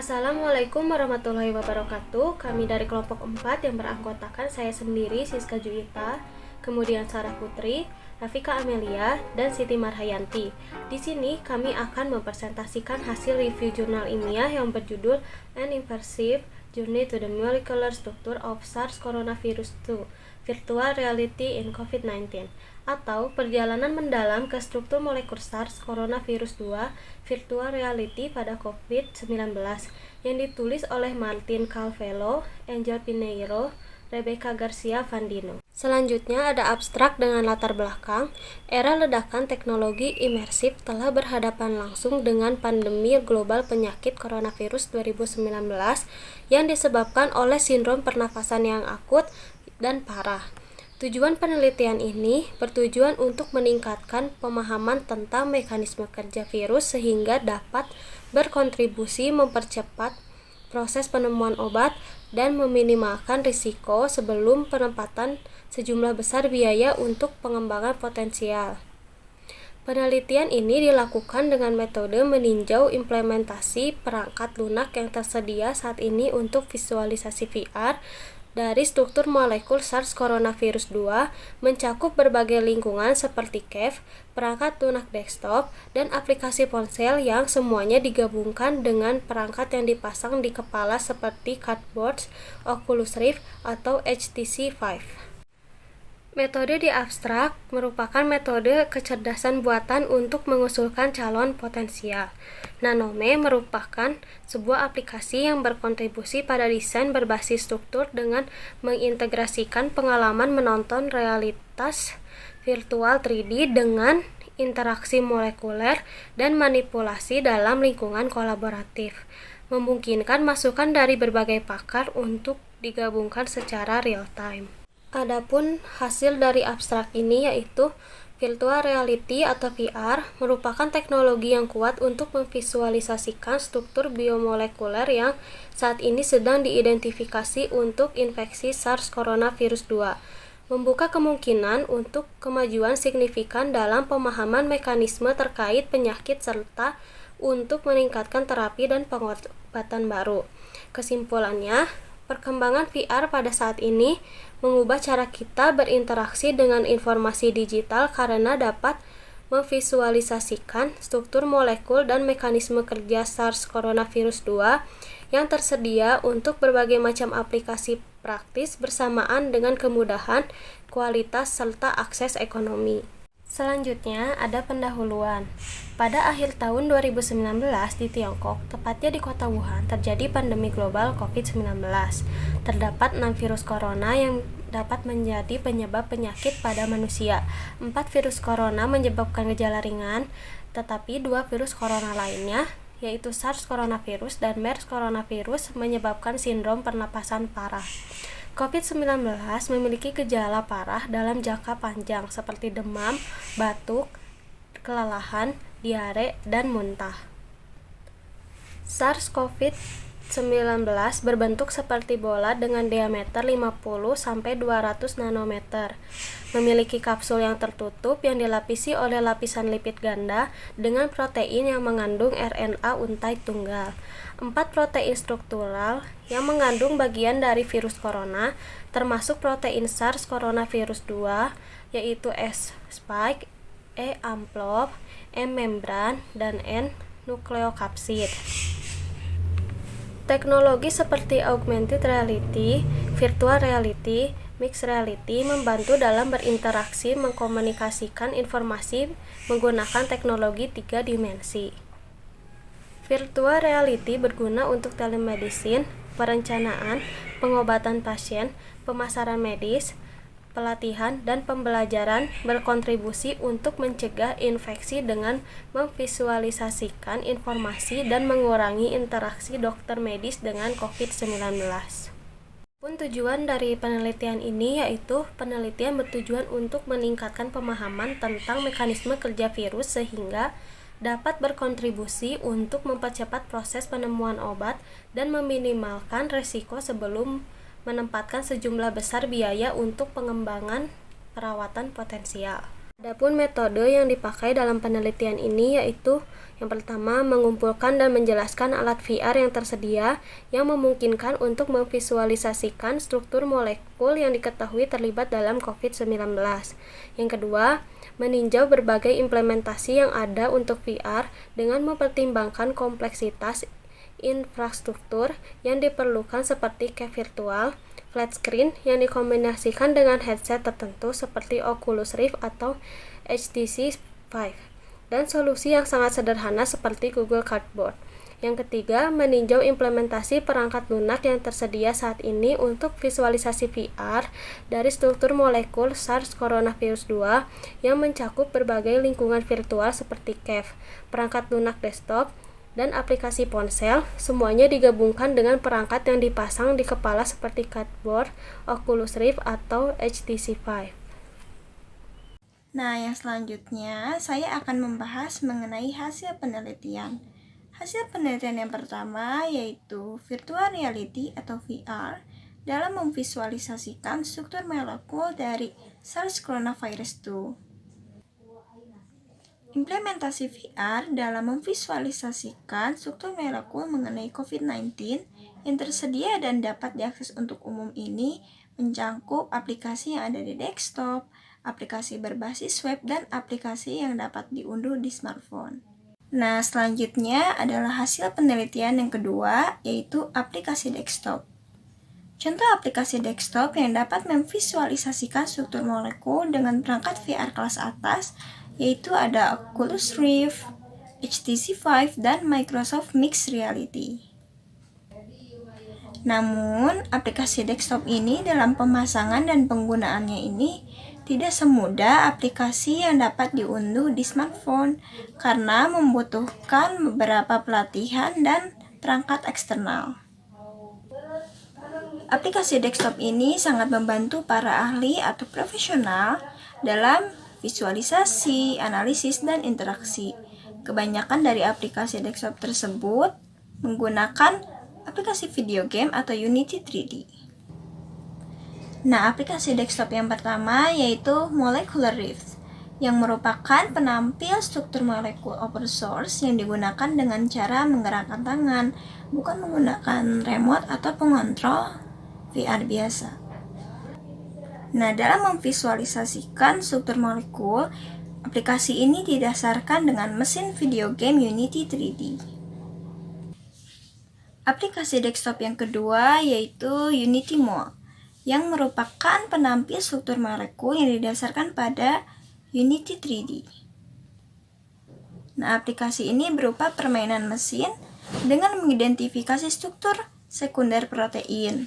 Assalamualaikum warahmatullahi wabarakatuh. Kami dari kelompok 4 yang beranggotakan saya sendiri, Siska Juita, kemudian Sarah Putri, Rafika Amelia, dan Siti Marhayanti. Di sini kami akan mempresentasikan hasil review jurnal ilmiah yang berjudul An Immersive Journey to the Molecular Structure of SARS Coronavirus 2 Virtual Reality in COVID-19, atau Perjalanan Mendalam ke Struktur Molekul SARS Coronavirus 2 Virtual Reality pada COVID-19, yang ditulis oleh Martin Calvello, Angel Pinheiro, Rebecca Garcia Vandino. Selanjutnya ada abstrak dengan latar belakang, era ledakan teknologi imersif telah berhadapan langsung dengan pandemi global penyakit coronavirus 2019 yang disebabkan oleh sindrom pernafasan yang akut dan parah. Tujuan penelitian ini bertujuan untuk meningkatkan pemahaman tentang mekanisme kerja virus sehingga dapat berkontribusi mempercepat proses penemuan obat dan meminimalkan risiko sebelum penempatan sejumlah besar biaya untuk pengembangan potensial. Penelitian ini dilakukan dengan metode meninjau implementasi perangkat lunak yang tersedia saat ini untuk visualisasi VR dari struktur molekul SARS coronavirus 2 mencakup berbagai lingkungan seperti CAVE, perangkat lunak desktop, dan aplikasi ponsel yang semuanya digabungkan dengan perangkat yang dipasang di kepala seperti Cardboard, Oculus Rift, atau HTC Vive. Metode di abstrak merupakan metode kecerdasan buatan untuk mengusulkan calon potensial. Nanome merupakan sebuah aplikasi yang berkontribusi pada desain berbasis struktur dengan mengintegrasikan pengalaman menonton realitas virtual 3D dengan interaksi molekuler dan manipulasi dalam lingkungan kolaboratif, memungkinkan masukan dari berbagai pakar untuk digabungkan secara real-time. Adapun hasil dari abstrak ini yaitu virtual reality atau VR merupakan teknologi yang kuat untuk memvisualisasikan struktur biomolekuler yang saat ini sedang diidentifikasi untuk infeksi SARS coronavirus 2, membuka kemungkinan untuk kemajuan signifikan dalam pemahaman mekanisme terkait penyakit serta untuk meningkatkan terapi dan pengobatan baru. Kesimpulannya, perkembangan VR pada saat ini mengubah cara kita berinteraksi dengan informasi digital karena dapat memvisualisasikan struktur molekul dan mekanisme kerja SARS coronavirus 2 yang tersedia untuk berbagai macam aplikasi praktis bersamaan dengan kemudahan, kualitas, serta akses ekonomi. Selanjutnya ada pendahuluan. Pada akhir tahun 2019 di Tiongkok, tepatnya di kota Wuhan, terjadi pandemi global COVID-19. Terdapat 6 virus corona yang dapat menjadi penyebab penyakit pada manusia. 4 virus corona menyebabkan gejala ringan, tetapi 2 virus corona lainnya, yaitu SARS coronavirus dan MERS coronavirus, menyebabkan sindrom pernapasan parah. COVID-19 memiliki gejala parah dalam jangka panjang seperti demam, batuk, kelelahan, diare, dan muntah. SARS-CoV-19 berbentuk seperti bola dengan diameter 50-200 nanometer. Memiliki kapsul yang tertutup yang dilapisi oleh lapisan lipid ganda dengan protein yang mengandung RNA untai tunggal. 4 protein struktural yang mengandung bagian dari virus corona, termasuk protein SARS coronavirus 2, yaitu S. spike, E. amplop, M. membran, dan N. nukleokapsid. Teknologi seperti augmented reality, virtual reality, mixed reality membantu dalam berinteraksi mengkomunikasikan informasi menggunakan teknologi 3 dimensi. Virtual reality berguna untuk telemedicine, perencanaan, pengobatan pasien, pemasaran medis, pelatihan, dan pembelajaran, berkontribusi untuk mencegah infeksi dengan memvisualisasikan informasi dan mengurangi interaksi dokter medis dengan COVID-19. Pun tujuan dari penelitian ini yaitu penelitian bertujuan untuk meningkatkan pemahaman tentang mekanisme kerja virus sehingga dapat berkontribusi untuk mempercepat proses penemuan obat dan meminimalkan risiko sebelum menempatkan sejumlah besar biaya untuk pengembangan perawatan potensial. Adapun metode yang dipakai dalam penelitian ini yaitu yang pertama, mengumpulkan dan menjelaskan alat VR yang tersedia yang memungkinkan untuk memvisualisasikan struktur molekul yang diketahui terlibat dalam COVID-19. Yang kedua, meninjau berbagai implementasi yang ada untuk VR dengan mempertimbangkan kompleksitas infrastruktur yang diperlukan seperti cave virtual, flat screen yang dikombinasikan dengan headset tertentu seperti Oculus Rift atau HTC Vive, dan solusi yang sangat sederhana seperti Google Cardboard. Yang ketiga, meninjau implementasi perangkat lunak yang tersedia saat ini untuk visualisasi VR dari struktur molekul SARS coronavirus 2 yang mencakup berbagai lingkungan virtual seperti cave, perangkat lunak desktop, dan aplikasi ponsel, semuanya digabungkan dengan perangkat yang dipasang di kepala seperti Cardboard, Oculus Rift, atau HTC Vive. Nah, yang selanjutnya saya akan membahas mengenai hasil penelitian. Hasil penelitian yang pertama yaitu virtual reality atau VR dalam memvisualisasikan struktur molekul dari SARS coronavirus 2. Implementasi VR dalam memvisualisasikan struktur molekul mengenai COVID-19 yang tersedia dan dapat diakses untuk umum ini mencakup aplikasi yang ada di desktop, aplikasi berbasis web, dan aplikasi yang dapat diunduh di smartphone. Nah, selanjutnya adalah hasil penelitian yang kedua, yaitu aplikasi desktop. Contoh aplikasi desktop yang dapat memvisualisasikan struktur molekul dengan perangkat VR kelas atas yaitu ada Oculus Rift, HTC Vive, dan Microsoft Mixed Reality. Namun, aplikasi desktop ini dalam pemasangan dan penggunaannya ini tidak semudah aplikasi yang dapat diunduh di smartphone karena membutuhkan beberapa pelatihan dan perangkat eksternal. Aplikasi desktop ini sangat membantu para ahli atau profesional dalam visualisasi, analisis, dan interaksi. Kebanyakan dari aplikasi desktop tersebut menggunakan aplikasi video game atau Unity 3D. Nah, aplikasi desktop yang pertama yaitu Molecular Rift, yang merupakan penampil struktur molekul open source yang digunakan dengan cara menggerakkan tangan, bukan menggunakan remote atau pengontrol VR biasa. Nah, dalam memvisualisasikan struktur molekul, aplikasi ini didasarkan dengan mesin video game Unity 3D. Aplikasi desktop yang kedua yaitu Unity Mole, yang merupakan penampil struktur molekul yang didasarkan pada Unity 3D. Nah, aplikasi ini berupa permainan mesin dengan mengidentifikasi struktur sekunder protein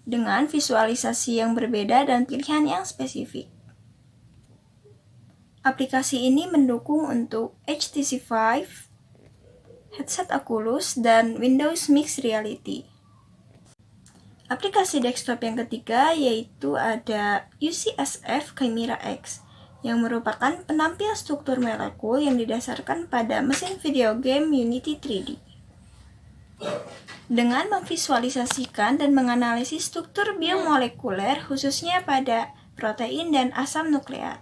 dengan visualisasi yang berbeda dan pilihan yang spesifik. Aplikasi ini mendukung untuk HTC Vive, headset Oculus, dan Windows Mixed Reality. Aplikasi desktop yang ketiga yaitu ada UCSF Chimera X, yang merupakan penampil struktur molekul yang didasarkan pada mesin video game Unity 3D. Dengan memvisualisasikan dan menganalisis struktur biomolekuler khususnya pada protein dan asam nukleat.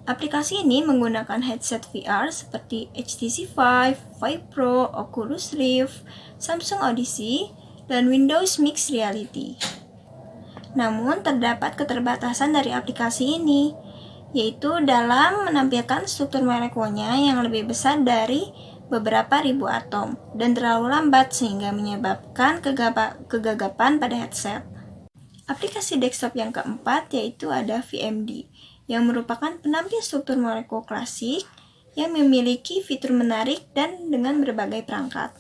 Aplikasi ini menggunakan headset VR seperti HTC Vive, Vive Pro, Oculus Rift, Samsung Odyssey, dan Windows Mixed Reality. Namun terdapat keterbatasan dari aplikasi ini, yaitu dalam menampilkan struktur molekulnya yang lebih besar dari beberapa ribu atom dan terlalu lambat sehingga menyebabkan kegagapan pada headset. Aplikasi desktop yang keempat yaitu ada VMD, yang merupakan penampil struktur molekul klasik yang memiliki fitur menarik dan dengan berbagai perangkat,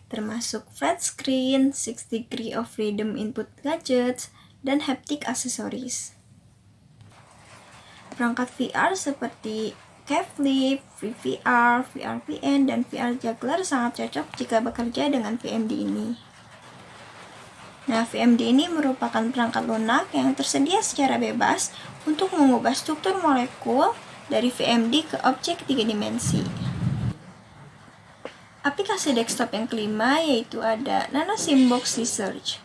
termasuk flat screen, 6 degree of freedom input gadgets, dan haptic accessories. Perangkat VR seperti Cave, FreeVR, VRPN, dan VR Juggler sangat cocok jika bekerja dengan VMD ini. Nah, VMD ini merupakan perangkat lunak yang tersedia secara bebas untuk mengubah struktur molekul dari VMD ke objek 3 dimensi. Aplikasi desktop yang kelima yaitu ada NanoSymbox Research.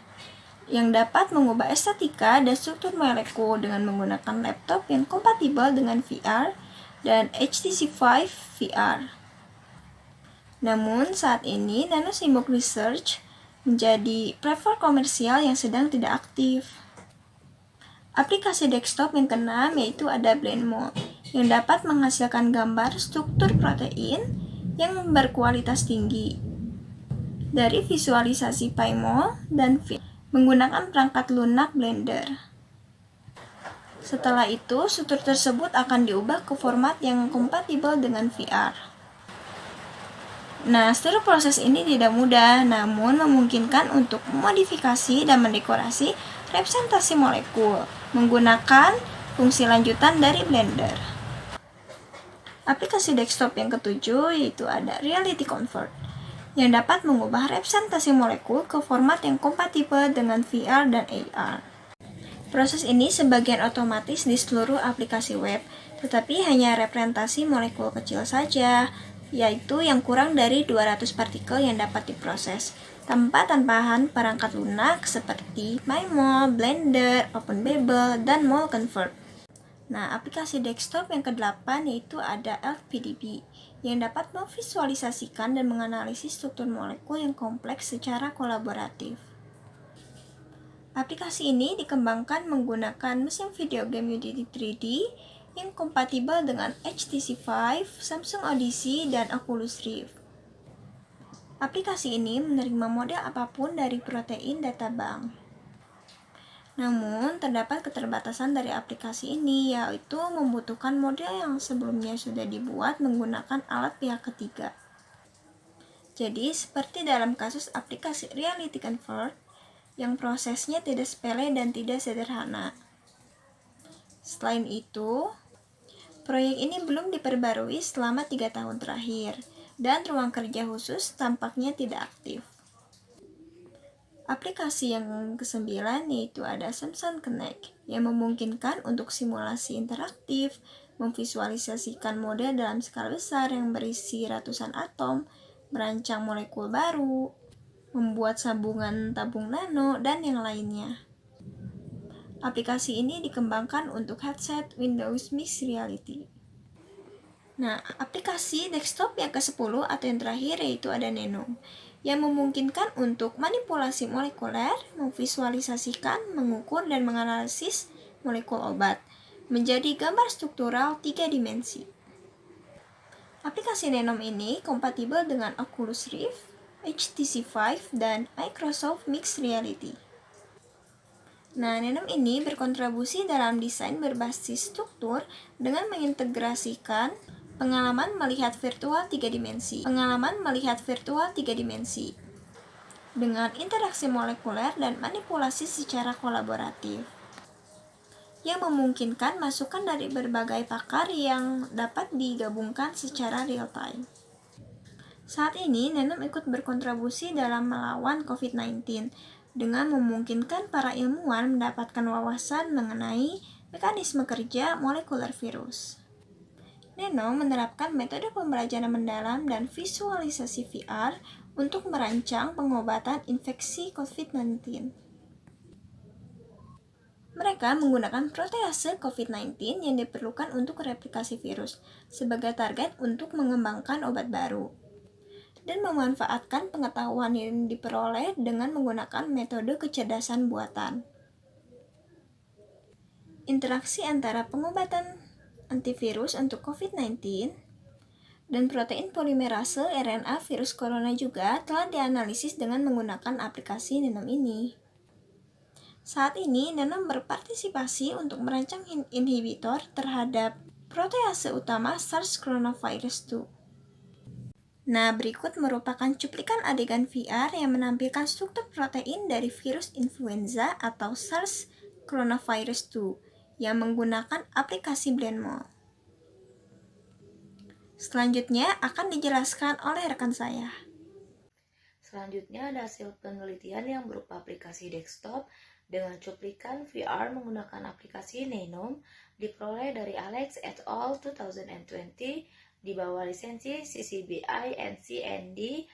yang dapat mengubah estetika dan struktur molekul dengan menggunakan laptop yang kompatibel dengan VR dan HTC Vive VR. Namun, saat ini Nanosibuk Research menjadi platform komersial yang sedang tidak aktif. Aplikasi desktop yang keenam yaitu ada BlendMold, yang dapat menghasilkan gambar struktur protein yang berkualitas tinggi dari visualisasi PyMol dan menggunakan perangkat lunak Blender. Setelah itu, struktur tersebut akan diubah ke format yang kompatibel dengan VR. Nah, seluruh proses ini tidak mudah, namun memungkinkan untuk memodifikasi dan mendekorasi representasi molekul menggunakan fungsi lanjutan dari Blender. Aplikasi desktop yang ketujuh yaitu ada Reality Convert, yang dapat mengubah representasi molekul ke format yang kompatibel dengan VR dan AR. Proses ini sebagian otomatis di seluruh aplikasi web, tetapi hanya representasi molekul kecil saja, yaitu yang kurang dari 200 partikel yang dapat diproses, tanpa tambahan perangkat lunak seperti PyMol, Blender, OpenBabel, dan MolConvert. Nah, aplikasi desktop yang ke-8 yaitu ada ElfPDB, yang dapat memvisualisasikan dan menganalisis struktur molekul yang kompleks secara kolaboratif. Aplikasi ini dikembangkan menggunakan mesin video game Unity 3D yang kompatibel dengan HTC Vive, Samsung Odyssey, dan Oculus Rift. Aplikasi ini menerima model apapun dari protein data bank. Namun, terdapat keterbatasan dari aplikasi ini, yaitu membutuhkan model yang sebelumnya sudah dibuat menggunakan alat pihak ketiga. Jadi, seperti dalam kasus aplikasi Reality Convert, yang prosesnya tidak sepele dan tidak sederhana. Selain itu, proyek ini belum diperbarui selama 3 tahun terakhir, dan ruang kerja khusus tampaknya tidak aktif. Aplikasi yang ke-9 yaitu ada Samsung Connect, yang memungkinkan untuk simulasi interaktif, memvisualisasikan model dalam skala besar yang berisi ratusan atom, merancang molekul baru, membuat sambungan tabung nano, dan yang lainnya. Aplikasi ini dikembangkan untuk headset Windows Mixed Reality. Nah, aplikasi desktop yang ke-10 atau yang terakhir yaitu ada Nano, yang memungkinkan untuk manipulasi molekuler, memvisualisasikan, mengukur, dan menganalisis molekul obat menjadi gambar struktural 3 dimensi. Aplikasi Nano ini kompatibel dengan Oculus Rift, HTC Vive, dan Microsoft Mixed Reality. Nah, Nano ini berkontribusi dalam desain berbasis struktur dengan mengintegrasikan pengalaman melihat virtual 3 dimensi. Dengan interaksi molekuler dan manipulasi secara kolaboratif, yang memungkinkan masukan dari berbagai pakar yang dapat digabungkan secara real-time. Saat ini, Nano ikut berkontribusi dalam melawan COVID-19 dengan memungkinkan para ilmuwan mendapatkan wawasan mengenai mekanisme kerja molekuler virus. Nano menerapkan metode pembelajaran mendalam dan visualisasi VR untuk merancang pengobatan infeksi COVID-19. Mereka menggunakan protease COVID-19 yang diperlukan untuk replikasi virus sebagai target untuk mengembangkan obat baru, dan memanfaatkan pengetahuan yang diperoleh dengan menggunakan metode kecerdasan buatan. Interaksi antara pengobatan antivirus untuk COVID-19 dan protein polimerase RNA virus corona juga telah dianalisis dengan menggunakan aplikasi Nano ini. Saat ini, Nano berpartisipasi untuk merancang inhibitor terhadap protease utama SARS-CoV-2. Nah, berikut merupakan cuplikan adegan VR yang menampilkan struktur protein dari virus influenza atau SARS-CoV-2 yang menggunakan aplikasi BlendMold. Selanjutnya akan dijelaskan oleh rekan saya. Selanjutnya ada hasil penelitian yang berupa aplikasi desktop dengan cuplikan VR menggunakan aplikasi Nano diperoleh dari Alex et al. 2020 di bawah lisensi CC BY NC ND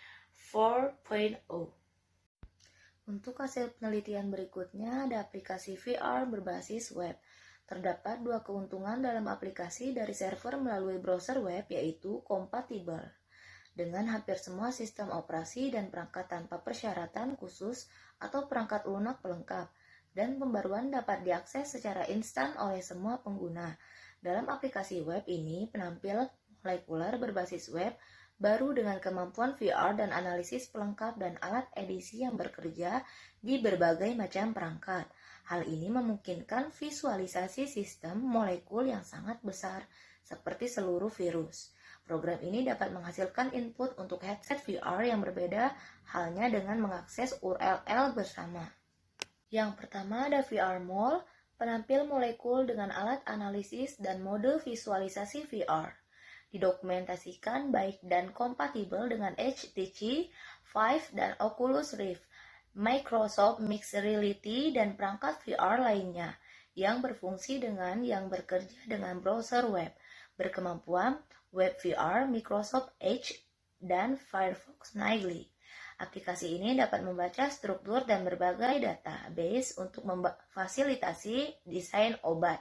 4.0. Untuk hasil penelitian berikutnya ada aplikasi VR berbasis web. Terdapat dua keuntungan dalam aplikasi dari server melalui browser web, yaitu kompatibel dengan hampir semua sistem operasi dan perangkat tanpa persyaratan khusus atau perangkat lunak pelengkap, dan pembaruan dapat diakses secara instan oleh semua pengguna. Dalam aplikasi web ini, penampil molekuler berbasis web baru dengan kemampuan VR dan analisis pelengkap dan alat edisi yang bekerja di berbagai macam perangkat. Hal ini memungkinkan visualisasi sistem molekul yang sangat besar, seperti seluruh virus. Program ini dapat menghasilkan input untuk headset VR yang berbeda halnya dengan mengakses URL bersama. Yang pertama ada VR Mol, penampil molekul dengan alat analisis dan mode visualisasi VR. Didokumentasikan baik dan kompatibel dengan HTC Vive dan Oculus Rift, Microsoft Mixed Reality, dan perangkat VR lainnya yang berfungsi dengan yang bekerja dengan browser web, berkemampuan Web VR, Microsoft Edge, dan Firefox Nightly. Aplikasi ini dapat membaca struktur dan berbagai database untuk memfasilitasi desain obat.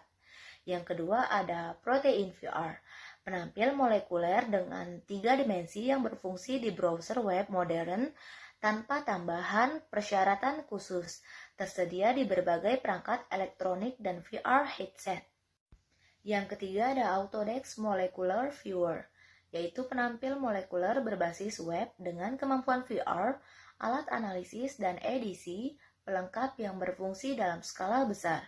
Yang kedua ada Protein VR, penampil molekuler dengan 3 dimensi yang berfungsi di browser web modern tanpa tambahan persyaratan khusus, tersedia di berbagai perangkat elektronik dan VR headset. Yang ketiga ada Autodex Molecular Viewer, yaitu penampil molekuler berbasis web dengan kemampuan VR, alat analisis dan edisi pelengkap yang berfungsi dalam skala besar,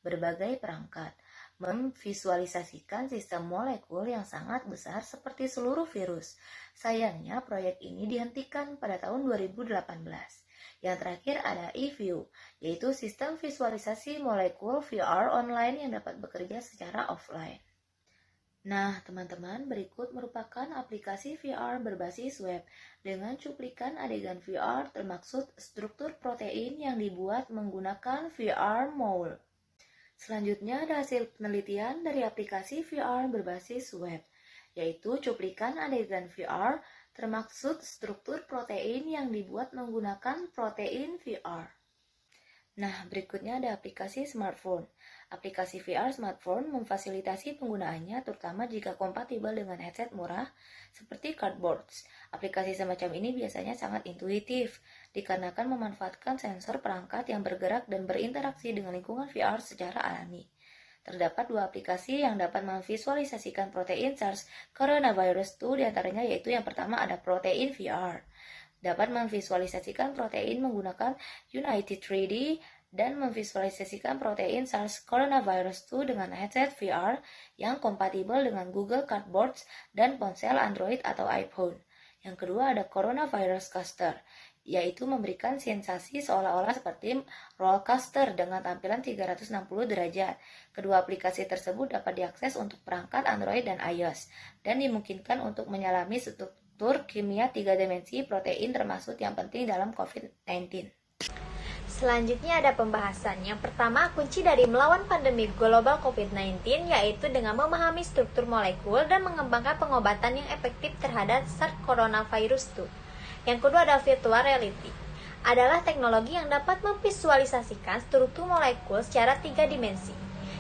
berbagai perangkat, memvisualisasikan sistem molekul yang sangat besar seperti seluruh virus. Sayangnya proyek ini dihentikan pada tahun 2018. Yang terakhir ada eView, yaitu sistem visualisasi molekul VR online yang dapat bekerja secara offline. Nah, teman-teman, berikut merupakan aplikasi VR berbasis web dengan cuplikan adegan VR termaksud struktur protein yang dibuat menggunakan VR Mole. Selanjutnya ada hasil penelitian dari aplikasi VR berbasis web, yaitu cuplikan adegan VR termaksud struktur protein yang dibuat menggunakan protein VR. Nah, berikutnya ada aplikasi smartphone. Aplikasi VR smartphone memfasilitasi penggunaannya terutama jika kompatibel dengan headset murah seperti Cardboards. Aplikasi semacam ini biasanya sangat intuitif dikarenakan memanfaatkan sensor perangkat yang bergerak dan berinteraksi dengan lingkungan VR secara alami. Terdapat 2 aplikasi yang dapat memvisualisasikan protein SARS coronavirus 2, diantaranya yaitu yang pertama ada Protein VR. Dapat memvisualisasikan protein menggunakan Unity 3D dan memvisualisasikan protein SARS coronavirus 2 dengan headset VR yang kompatibel dengan Google Cardboard dan ponsel Android atau iPhone. Yang kedua ada Coronavirus Caster, yaitu memberikan sensasi seolah-olah seperti roller coaster dengan tampilan 360 derajat. Kedua aplikasi tersebut dapat diakses untuk perangkat Android dan iOS dan dimungkinkan untuk menyelami struktur kimia 3 dimensi protein termasuk yang penting dalam COVID-19. Selanjutnya ada pembahasan. Yang pertama, kunci dari melawan pandemi global COVID-19 yaitu dengan memahami struktur molekul dan mengembangkan pengobatan yang efektif terhadap SARS coronavirus 2. Yang kedua ada virtual reality. Adalah teknologi yang dapat memvisualisasikan struktur molekul secara 3 dimensi.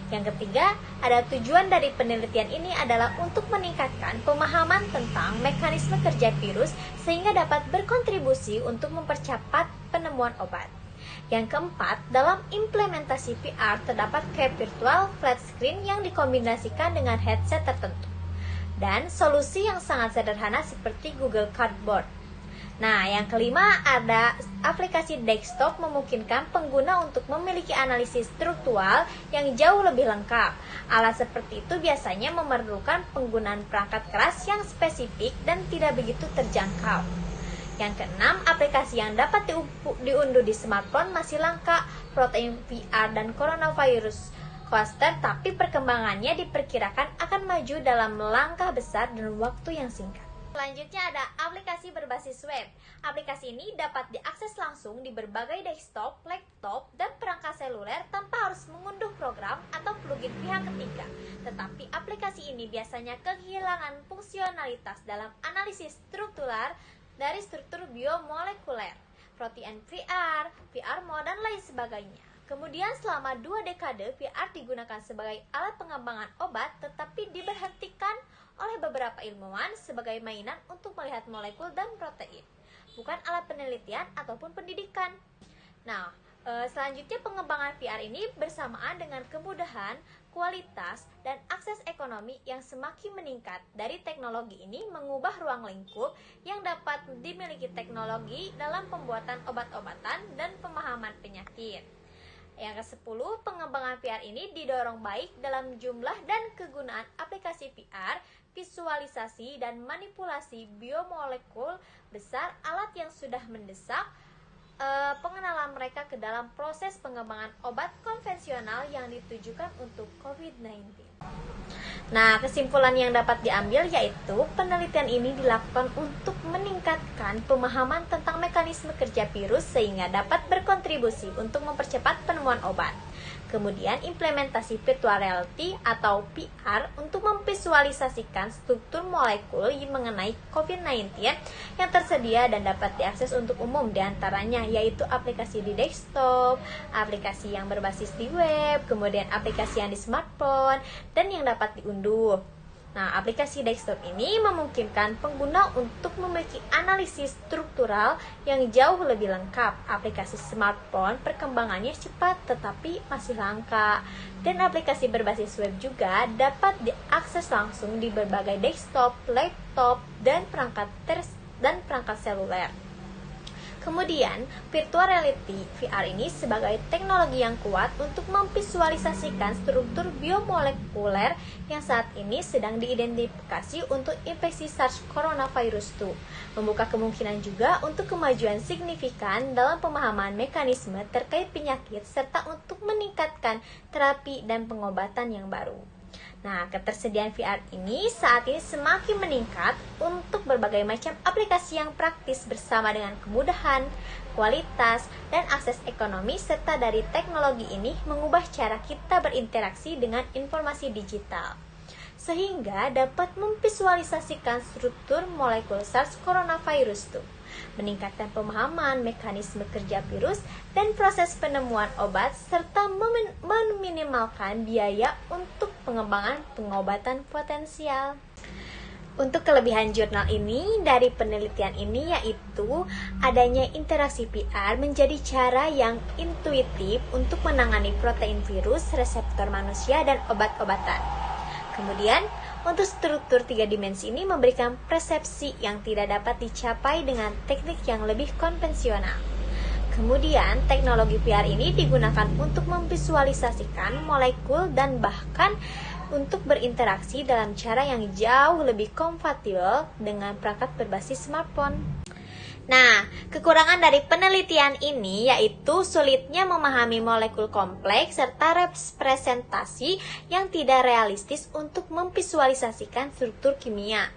Yang ketiga, ada tujuan dari penelitian ini adalah untuk meningkatkan pemahaman tentang mekanisme kerja virus sehingga dapat berkontribusi untuk mempercepat penemuan obat. Yang keempat, dalam implementasi VR terdapat kayak virtual flat screen yang dikombinasikan dengan headset tertentu. Dan solusi yang sangat sederhana seperti Google Cardboard. Nah, yang kelima ada aplikasi desktop memungkinkan pengguna untuk memiliki analisis struktural yang jauh lebih lengkap. Alat seperti itu biasanya memerlukan penggunaan perangkat keras yang spesifik dan tidak begitu terjangkau. Yang keenam, aplikasi yang dapat diunduh di smartphone masih langka, Protein VR dan Coronavirus Caster, tapi perkembangannya diperkirakan akan maju dalam langkah besar dan waktu yang singkat. Selanjutnya ada aplikasi berbasis web. Aplikasi ini dapat diakses langsung di berbagai desktop, laptop, dan perangkat seluler tanpa harus mengunduh program atau plugin pihak ketiga. Tetapi aplikasi ini biasanya kehilangan fungsionalitas dalam analisis struktural dari struktur biomolekuler. protein VR, VR mode, dan lain sebagainya. Kemudian selama 2 dekade VR digunakan sebagai alat pengembangan obat, tetapi diberhentikan oleh beberapa ilmuwan sebagai mainan untuk melihat molekul dan protein, bukan alat penelitian ataupun pendidikan. Nah, selanjutnya pengembangan VR ini bersamaan dengan kemudahan, kualitas, dan akses ekonomi yang semakin meningkat dari teknologi ini mengubah ruang lingkup yang dapat dimiliki teknologi dalam pembuatan obat-obatan dan pemahaman penyakit. Yang ke-10, pengembangan VR ini didorong baik dalam jumlah dan kegunaan aplikasi VR, visualisasi dan manipulasi biomolekul besar, alat yang sudah mendesak pengenalan mereka ke dalam proses pengembangan obat konvensional yang ditujukan untuk COVID-19. Nah, kesimpulan yang dapat diambil yaitu penelitian ini dilakukan untuk meningkatkan pemahaman tentang mekanisme kerja virus sehingga dapat berkontribusi untuk mempercepat penemuan obat. Kemudian implementasi virtual reality atau VR untuk memvisualisasikan struktur molekul mengenai COVID-19 yang tersedia dan dapat diakses untuk umum, diantaranya yaitu aplikasi di desktop, aplikasi yang berbasis di web, kemudian aplikasi yang di smartphone, dan yang dapat diunduh. Nah, aplikasi desktop ini memungkinkan pengguna untuk memiliki analisis struktural yang jauh lebih lengkap. Aplikasi smartphone perkembangannya cepat tetapi masih langka. Dan aplikasi berbasis web juga dapat diakses langsung di berbagai desktop, laptop, dan perangkat seluler. Kemudian, virtual reality VR ini sebagai teknologi yang kuat untuk memvisualisasikan struktur biomolekuler yang saat ini sedang diidentifikasi untuk infeksi SARS coronavirus 2. Membuka kemungkinan juga untuk kemajuan signifikan dalam pemahaman mekanisme terkait penyakit serta untuk meningkatkan terapi dan pengobatan yang baru. Nah, ketersediaan VR ini saat ini semakin meningkat untuk berbagai macam aplikasi yang praktis bersama dengan kemudahan, kualitas, dan akses ekonomi serta dari teknologi ini mengubah cara kita berinteraksi dengan informasi digital sehingga dapat memvisualisasikan struktur molekul SARS coronavirus 2, meningkatkan pemahaman mekanisme kerja virus dan proses penemuan obat serta meminimalkan biaya untuk pengembangan pengobatan potensial. Untuk kelebihan jurnal ini dari penelitian ini yaitu adanya interaksi VR menjadi cara yang intuitif untuk menangani protein virus, reseptor manusia, dan obat-obatan. Kemudian, untuk struktur 3 dimensi ini memberikan persepsi yang tidak dapat dicapai dengan teknik yang lebih konvensional. Kemudian, teknologi VR ini digunakan untuk memvisualisasikan molekul dan bahkan untuk berinteraksi dalam cara yang jauh lebih kompatibel dengan perangkat berbasis smartphone. Nah, kekurangan dari penelitian ini yaitu sulitnya memahami molekul kompleks serta representasi yang tidak realistis untuk memvisualisasikan struktur kimia.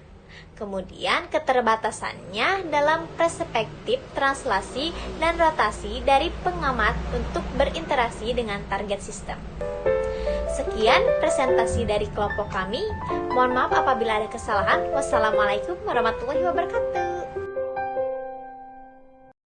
Kemudian, keterbatasannya dalam perspektif translasi dan rotasi dari pengamat untuk berinteraksi dengan target sistem. Sekian presentasi dari kelompok kami. Mohon maaf apabila ada kesalahan. Wassalamualaikum warahmatullahi wabarakatuh.